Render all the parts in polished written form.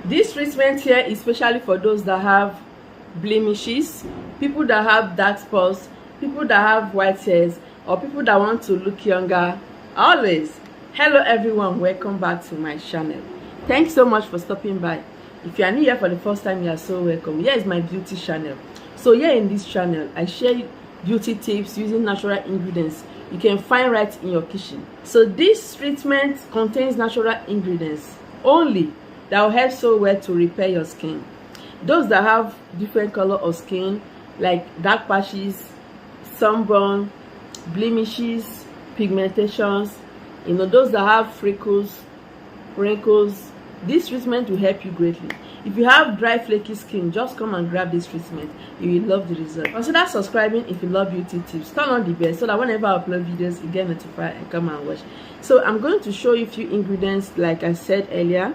This treatment here is especially for those that have blemishes, people that have dark spots, people that have white hairs, or people that want to look younger. Always, hello everyone, welcome back to my channel. Thanks so much for stopping by. If you are new here for the first time, you are so welcome. Here is my beauty channel. So here in this channel, I share beauty tips using natural ingredients you can find right in your kitchen. So this treatment contains natural ingredients only that will help so well to repair your skin. Those that have different color of skin, like dark patches, sunburn, blemishes, pigmentations, those that have wrinkles, this treatment will help you greatly. If you have dry flaky skin, just come and grab this treatment. You will love the result. Consider subscribing if you love beauty tips. Turn on the bell so that whenever I upload videos, you get notified and come and watch. So I'm going to show you a few ingredients, like I said earlier,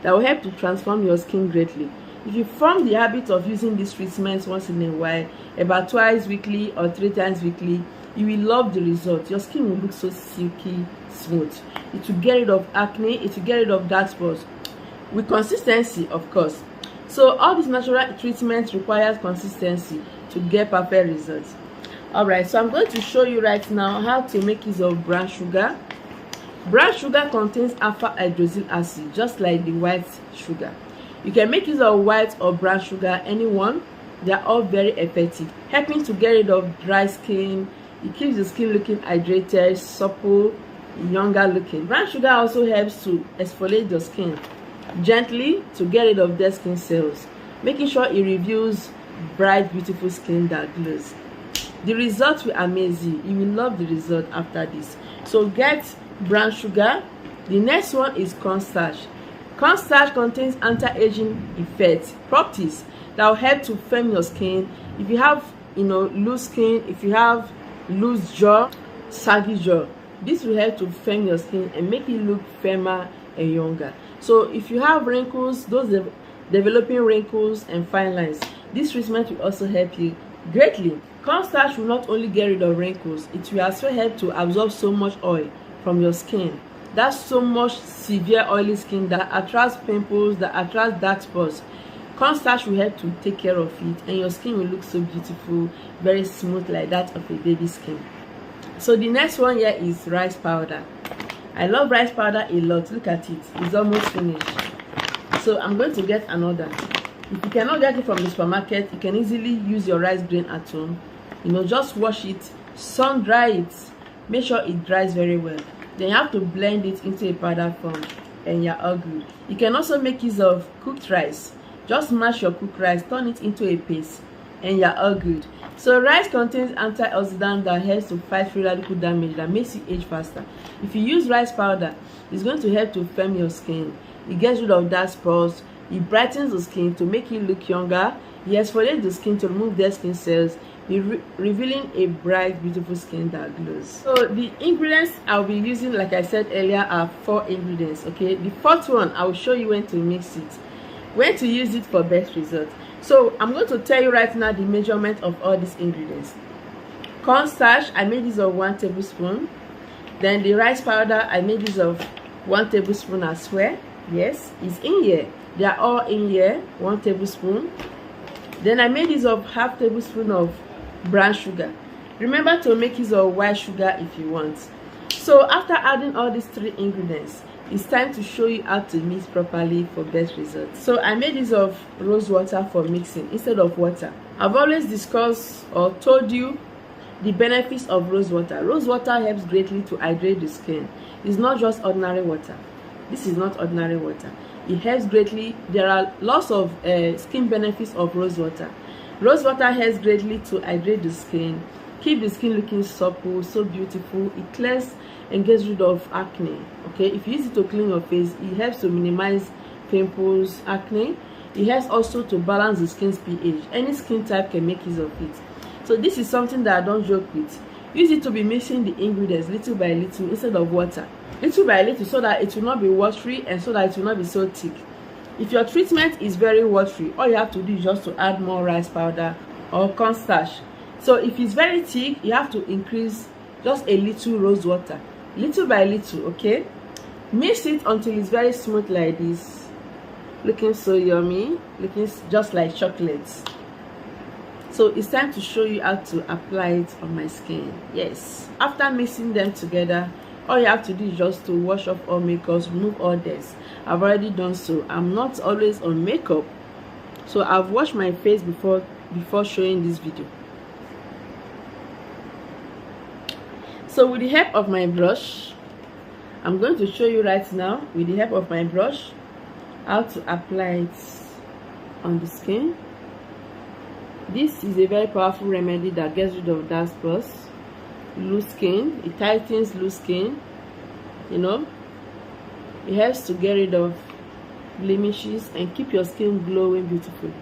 that will help to transform your skin greatly. If you form the habit of using these treatments once in a while, about twice weekly or 3 times weekly, you will love the result. Your skin will look so silky smooth. It will get rid of acne, it will get rid of dark spots, with consistency, of course. So all these natural treatments requires consistency to get perfect results. Alright, so I'm going to show you right now how to make use of brown sugar. Brown sugar contains alpha hydroxyl acid, just like the white sugar. You can make use of white or brown sugar, anyone. They are all very effective, helping to get rid of dry skin. It keeps the skin looking hydrated, supple, younger looking. Brown sugar also helps to exfoliate your skin gently to get rid of dead skin cells, making sure it reveals bright, beautiful skin that glows. The results will amaze you. You will love the result after this. So get brown sugar. The next one is cornstarch. Cornstarch contains anti-aging effects, properties that will help to firm your skin. If you have loose skin, if you have loose jaw, saggy jaw, this will help to firm your skin and make it look firmer and younger. So if you have wrinkles, those developing wrinkles and fine lines, this treatment will also help you greatly. Cornstarch will not only get rid of wrinkles, it will also help to absorb so much oil from your skin. That's so much severe oily skin that attracts pimples, that attracts dark spots. Cornstarch will help to take care of it, and your skin will look so beautiful, very smooth, like that of a baby skin. So the next one here is rice powder. I love rice powder a lot. Look at it, it's almost finished. So I'm going to get another. If you cannot get it from the supermarket, you can easily use your rice grain at home. Just wash it, sun dry it, make sure it dries very well. Then you have to blend it into a powder form, and you're all good. You can also make use of cooked rice. Just mash your cooked rice, turn it into a paste, and you're all good. So rice contains antioxidant that helps to fight free radical damage that makes you age faster. If you use rice powder, it's going to help to firm your skin. It gets rid of dark spots. It brightens the skin to make you look younger. It exfoliates the skin to remove dead skin cells, revealing a bright, beautiful skin that glows. So the ingredients I'll be using, like I said earlier, are 4 ingredients. Okay, the 4th one I will show you when to mix it, when to use it for best results. So I'm going to tell you right now the measurement of all these ingredients. Cornstarch, I made use of 1 tablespoon. Then the rice powder, I made use of 1 tablespoon as well. Yes, it's in here. They are all in here, 1 tablespoon. Then I made use of half tablespoon of brown sugar. Remember to make use of white sugar if you want. So after adding all these 3 ingredients, it's time to show you how to mix properly for best results. So I made use of rose water for mixing instead of water. I've always discussed or told you the benefits of rose water. Rose water helps greatly to hydrate the skin. It's not just ordinary water. This is not ordinary water. It helps greatly. There are lots of skin benefits of rose water. Rose water helps greatly to hydrate the skin, keep the skin looking supple, so beautiful. It clears and gets rid of acne. Okay, if you use it to clean your face, it helps to minimize pimples, acne. It helps also to balance the skin's pH. Any skin type can make use of it. So this is something that I don't joke with. Use it to be mixing the ingredients little by little instead of water. Little by little, so that it will not be watery and so that it will not be so thick. If your treatment is very watery, all you have to do is just to add more rice powder or cornstarch. So if it's very thick, you have to increase just a little rose water, little by little. Okay, mix it until it's very smooth like this. looking so yummy, looking just like chocolates. So it's time to show you how to apply it on my skin. Yes, after mixing them together, all you have to do is just to wash off all makeup, remove all this. I've already done so. I'm not always on makeup, so I've washed my face before showing this video. So with the help of my brush, I'm going to show you right now with the help of my brush how to apply it on the skin. This is a very powerful remedy that gets rid of dark spots, loose skin. It tightens loose skin, you know. It helps to get rid of blemishes and keep your skin glowing beautifully.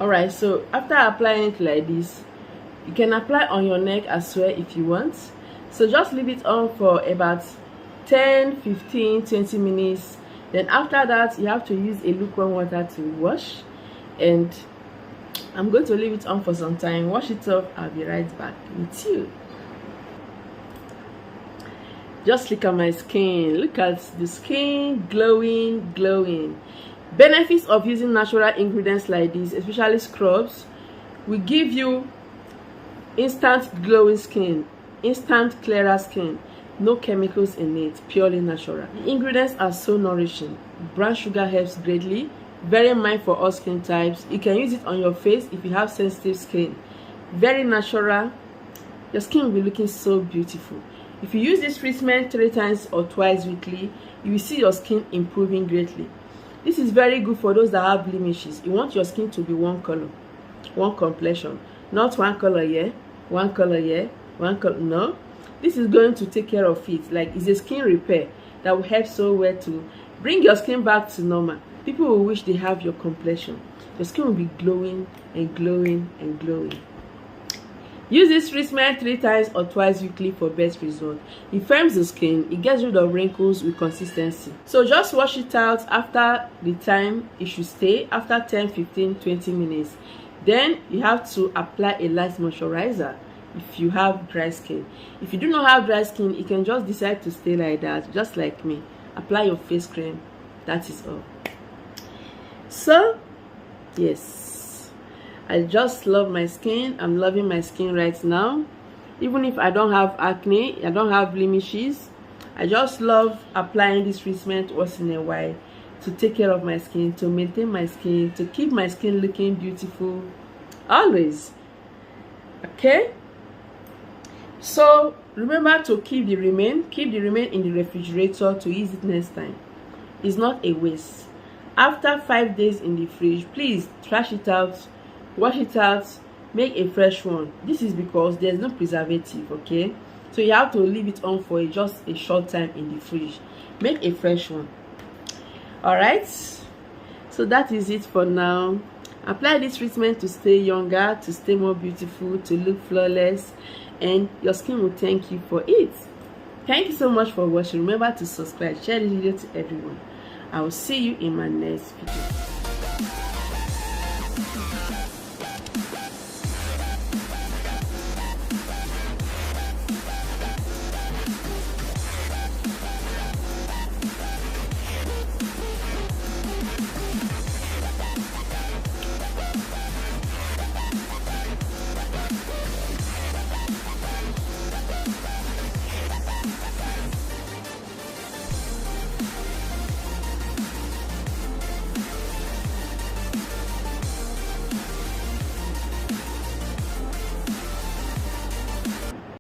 Alright, so after applying it like this, you can apply on your neck as well if you want. So just leave it on for about 10, 15, 20 minutes. Then after that, you have to use a lukewarm water to wash. And I'm going to leave it on for some time. Wash it off. I'll be right back with you. Just look at my skin. Look at the skin glowing. Benefits of using natural ingredients like this, especially scrubs, will give you instant glowing skin, instant clearer skin, no chemicals in it, purely natural. The ingredients are so nourishing. Brown sugar helps greatly, very mild for all skin types. You can use it on your face if you have sensitive skin. Very natural. Your skin will be looking so beautiful. If you use this treatment 3 times or twice weekly, you will see your skin improving greatly. This is very good for those that have blemishes. You want your skin to be one color, one complexion, not one color here, one color here, one color. No, this is going to take care of it. Like, it's a skin repair that will help so well to bring your skin back to normal. People will wish they have your complexion. Your skin will be glowing and glowing and glowing. Use this treatment 3 times or twice weekly for best result. It firms the skin, it gets rid of wrinkles with consistency. So just wash it out after the time it should stay, after 10, 15, 20 minutes. Then you have to apply a light moisturizer if you have dry skin. If you do not have dry skin, you can just decide to stay like that, just like me. Apply your face cream, that is all. So, yes. I just love my skin. I'm loving my skin right now. Even if I don't have acne, I don't have blemishes, I just love applying this treatment once in a while to take care of my skin, to maintain my skin, to keep my skin looking beautiful always. Okay? So remember to keep the remain in the refrigerator to use it next time. It's not a waste. After 5 days in the fridge, please trash it out, wash it out, make a fresh one. This is because there's no preservative, okay? So you have to leave it on for just a short time in the fridge. Make a fresh one. Alright, so that is it for now. Apply this treatment to stay younger, to stay more beautiful, to look flawless, and your skin will thank you for it. Thank you so much for watching. Remember to subscribe, share this video to everyone. I will see you in my next video.